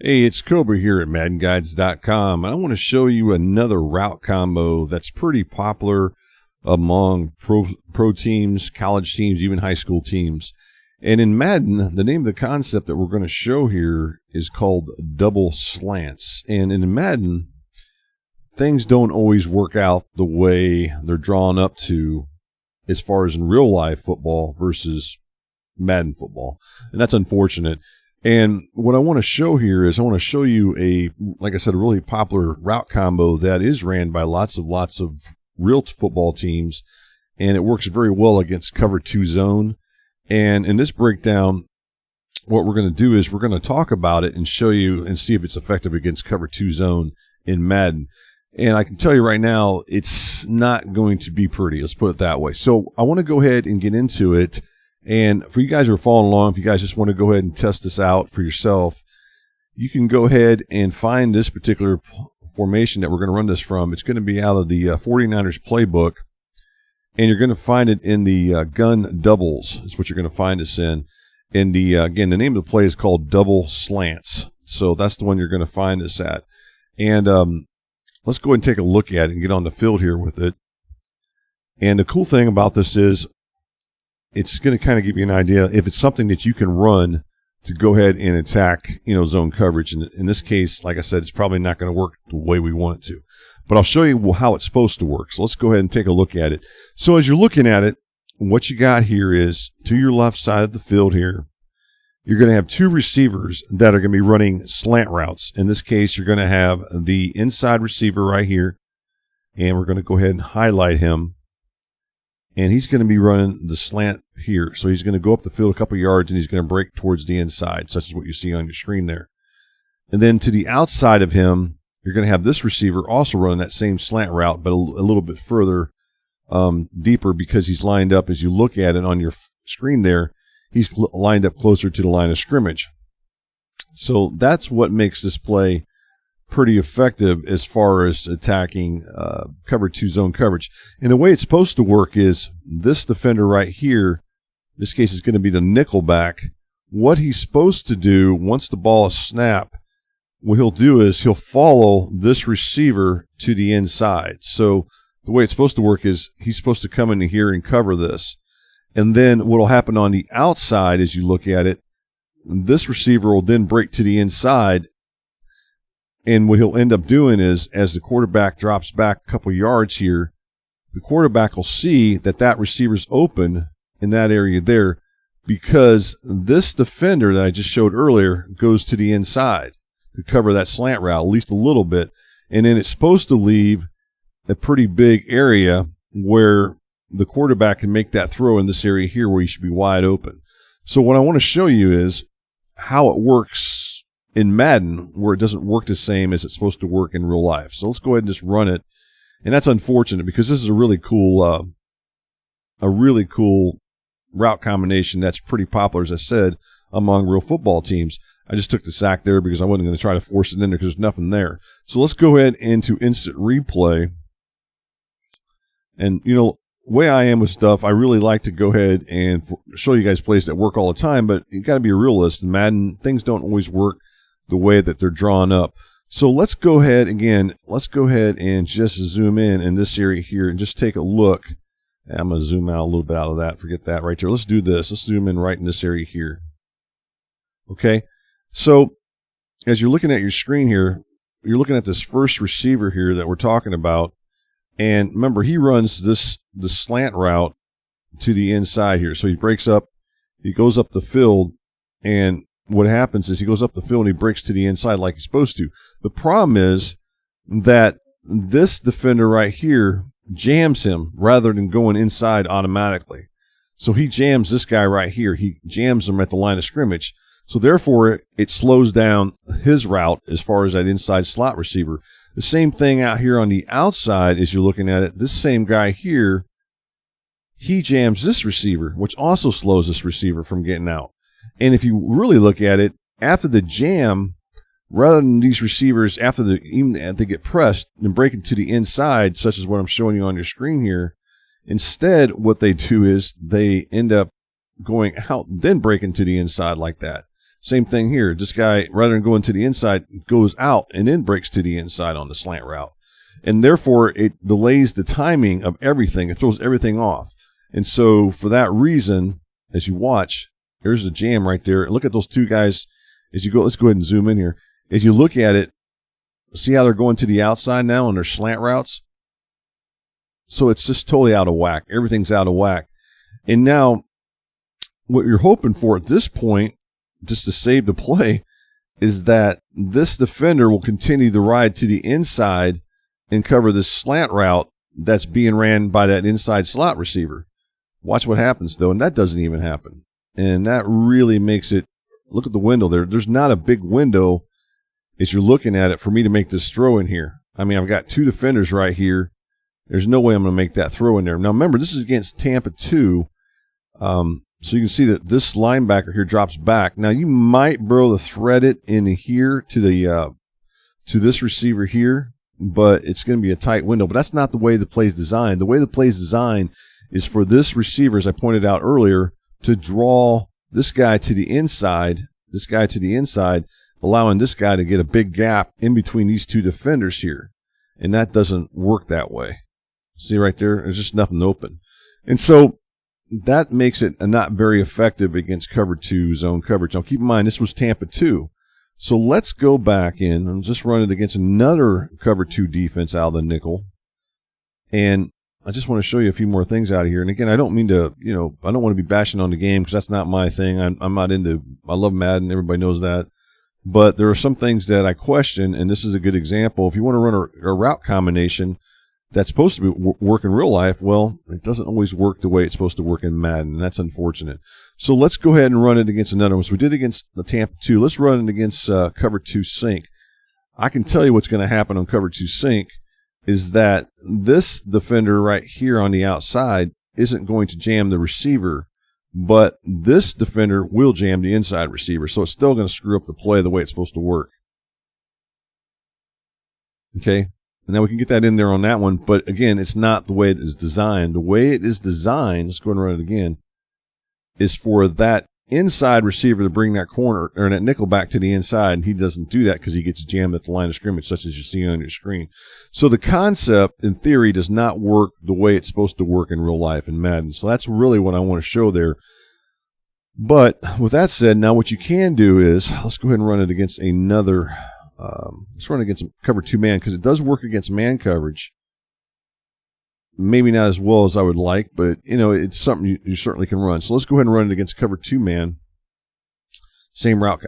Hey, it's Cobra here at MaddenGuides.com. I want to show you another route combo that's pretty popular among pro teams, college teams, even high school teams. And in Madden, the name of the concept that we're going to show here is called Double Slants. And in Madden, things don't always work out the way they're drawn up to as far as in real life football versus Madden football. And that's unfortunate. And what I want to show here is I want to show you like I said, a really popular route combo that is ran by lots of real football teams, and it works very well against cover 2 zone. And in this breakdown, what we're going to do is we're going to talk about it and show you and see if it's effective against cover 2 zone in Madden. And I can tell you right now, it's not going to be pretty. Let's put it that way. So I want to go ahead and get into it. And for you guys who are following along, if you guys just want to go ahead and test this out for yourself, you can go ahead and find this particular formation that we're going to run this from. It's going to be out of the 49ers playbook, and you're going to find it in the gun doubles is what you're going to find this in. And again, the name of the play is called Double Slants. So that's the one you're going to find this at. And let's go ahead and take a look at it and get on the field here with it. And the cool thing about this is it's going to kind of give you an idea if it's something that you can run to go ahead and attack, zone coverage. And in this case, like I said, it's probably not going to work the way we want it to. But I'll show you how it's supposed to work. So let's go ahead and take a look at it. So as you're looking at it, what you got here is to your left side of the field here, you're going to have 2 receivers that are going to be running slant routes. In this case, you're going to have the inside receiver right here, and we're going to go ahead and highlight him. And he's going to be running the slant here. So he's going to go up the field a couple yards, and he's going to break towards the inside, such as what you see on your screen there. And then to the outside of him, you're going to have this receiver also running that same slant route, but a little bit further deeper, because he's lined up, as you look at it on your screen there, he's lined up closer to the line of scrimmage. So that's what makes this play pretty effective as far as attacking cover 2 zone coverage. And the way it's supposed to work is this defender right here, in this case is going to be the nickel back. What he's supposed to do once the ball is snapped, what he'll do is he'll follow this receiver to the inside. So the way it's supposed to work is he's supposed to come into here and cover this. And then what will happen on the outside as you look at it, this receiver will then break to the inside. And what he'll end up doing is, as the quarterback drops back a couple yards here, the quarterback will see that receiver's open in that area there, because this defender that I just showed earlier goes to the inside to cover that slant route, at least a little bit. And then it's supposed to leave a pretty big area where the quarterback can make that throw in this area here where he should be wide open. So what I want to show you is how it works in Madden, where it doesn't work the same as it's supposed to work in real life. So let's go ahead and just run it. And that's unfortunate, because this is a really cool route combination that's pretty popular, as I said, among real football teams. I just took the sack there because I wasn't going to try to force it in there because there's nothing there. So let's go ahead into instant replay. And, the way I am with stuff, I really like to go ahead and show you guys plays that work all the time, but you got to be a realist. In Madden, things don't always work the way that they're drawn up. So let's go ahead and just zoom in this area here and just take a look. I'm going to zoom out a little bit out of that. Forget that right there. Let's do this. Let's zoom in right in this area here. Okay. So as you're looking at your screen here, you're looking at this first receiver here that we're talking about. And remember, he runs the slant route to the inside here. So he breaks up, he goes up the field, and what happens is he goes up the field and he breaks to the inside like he's supposed to. The problem is that this defender right here jams him rather than going inside automatically. So he jams this guy right here. He jams him at the line of scrimmage. So therefore, it slows down his route as far as that inside slot receiver. The same thing out here on the outside as you're looking at it. This same guy here, he jams this receiver, which also slows this receiver from getting out. And if you really look at it, after the jam, rather than these receivers, even they get pressed and breaking to the inside, such as what I'm showing you on your screen here, instead what they do is they end up going out, then breaking to the inside like that. Same thing here. This guy, rather than going to the inside, goes out and then breaks to the inside on the slant route. And therefore, it delays the timing of everything. It throws everything off. And so for that reason, as you watch, there's the jam right there. Look at those two guys as you go. Let's go ahead and zoom in here. As you look at it, see how they're going to the outside now on their slant routes? So it's just totally out of whack. Everything's out of whack. And now what you're hoping for at this point, just to save the play, is that this defender will continue to ride to the inside and cover this slant route that's being ran by that inside slot receiver. Watch what happens, though, and that doesn't even happen. And that really makes it, look at the window there. There's not a big window as you're looking at it for me to make this throw in here. I mean, I've got two defenders right here. There's no way I'm going to make that throw in there. Now, remember, this is against Tampa 2. So you can see that this linebacker here drops back. Now, you might be able to thread it in here to the to this receiver here, but it's going to be a tight window. But that's not the way the play is designed. The way the play is designed is for this receiver, as I pointed out earlier, to draw this guy to the inside, allowing this guy to get a big gap in between these two defenders here. And that doesn't work that way. See right there? There's just nothing open. And so that makes it not very effective against cover 2 zone coverage. Now, keep in mind, this was Tampa 2. So let's go back in and just run it against another cover 2 defense out of the nickel. And I just want to show you a few more things out of here. And again, I don't mean to, I don't want to be bashing on the game because that's not my thing. I'm not into, I love Madden. Everybody knows that. But there are some things that I question, and this is a good example. If you want to run a route combination that's supposed to be work in real life, well, it doesn't always work the way it's supposed to work in Madden, and that's unfortunate. So let's go ahead and run it against another one. So we did against the Tampa 2. Let's run it against cover 2 sink. I can tell you what's going to happen on cover 2 sink is that this defender right here on the outside isn't going to jam the receiver, but this defender will jam the inside receiver. So it's still going to screw up the play the way it's supposed to work. Okay. And now we can get that in there on that one. But again, it's not the way it is designed. The way it is designed, let's go and run it again, is for that inside receiver to bring that corner or that nickel back to the inside. And he doesn't do that because he gets jammed at the line of scrimmage, such as you see on your screen. So the concept in theory does not work the way it's supposed to work in real life in Madden. So that's really what I want to show there. But with that said, now what you can do is, let's go ahead and run it against another, let's run it against cover 2 man because it does work against man coverage. Maybe not as well as I would like, but, it's something you certainly can run. So let's go ahead and run it against cover 2 man. Same route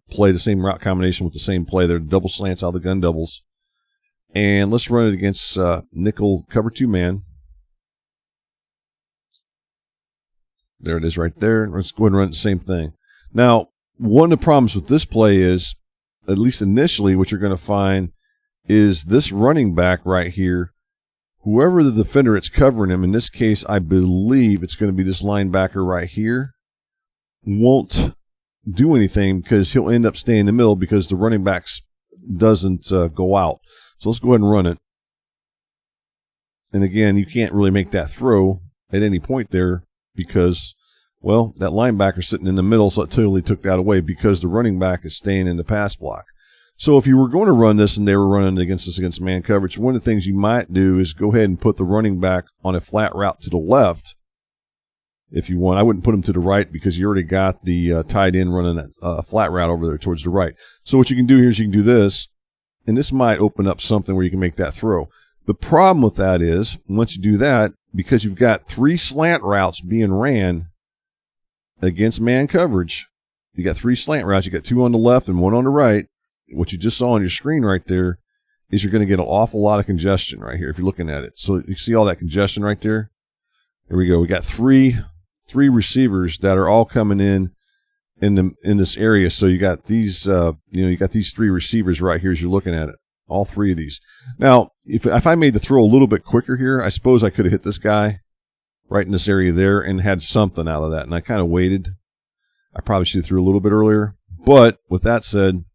play, the same route combination with the same play. They're double slants out of the gun doubles. And let's run it against nickel cover 2 man. There it is right there. Let's go ahead and run the same thing. Now, one of the problems with this play is, at least initially, what you're going to find is this running back right here, whoever the defender it's covering him, in this case, I believe it's going to be this linebacker right here, won't do anything because he'll end up staying in the middle because the running back doesn't go out. So let's go ahead and run it. And again, you can't really make that throw at any point there because, well, that linebacker's sitting in the middle, so it totally took that away because the running back is staying in the pass block. So if you were going to run this and they were running against man coverage, one of the things you might do is go ahead and put the running back on a flat route to the left if you want. I wouldn't put him to the right because you already got the tight end running that flat route over there towards the right. So what you can do here is you can do this, and this might open up something where you can make that throw. The problem with that is, once you do that, because you've got 3 slant routes being ran against man coverage, you got 3 slant routes, you got 2 on the left and 1 on the right. What you just saw on your screen right there is you're going to get an awful lot of congestion right here if you're looking at it. So you see all that congestion right there? There we go. We got three receivers that are all coming in this area. So you got these, you got these 3 receivers right here as you're looking at it. All 3 of these. Now, if I made the throw a little bit quicker here, I suppose I could have hit this guy right in this area there and had something out of that. And I kind of waited. I probably should have threw a little bit earlier. But with that said,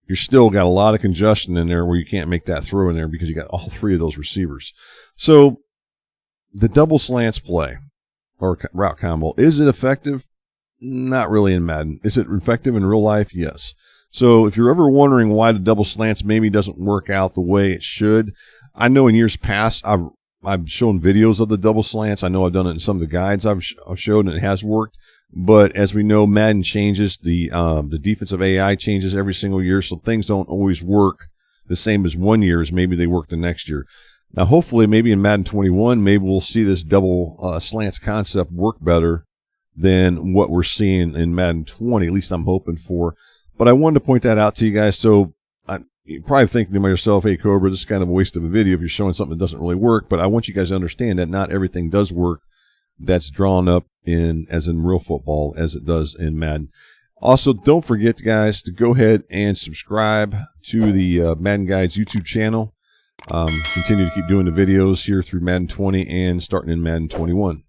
you're still got a lot of congestion in there where you can't make that throw in there because you got all 3 of those receivers. So the double slants play or route combo, is it effective? Not really in Madden. Is it effective in real life? Yes. So if you're ever wondering why the double slants maybe doesn't work out the way it should, I know in years past I've shown videos of the double slants. I know I've done it in some of the guides I've showed, and it has worked. But as we know, Madden changes, the defensive AI changes every single year, so things don't always work the same as one year as maybe they work the next year. Now, hopefully, maybe in Madden 21, maybe we'll see this double slants concept work better than what we're seeing in Madden 20. At least I'm hoping for. But I wanted to point that out to you guys. So you're probably thinking to yourself, hey, Cobra, this is kind of a waste of a video if you're showing something that doesn't really work. But I want you guys to understand that not everything does work that's drawn up as in real football as it does in Madden. Also, don't forget, guys, to go ahead and subscribe to the Madden Guides YouTube channel. Continue to keep doing the videos here through Madden 20 and starting in Madden 21.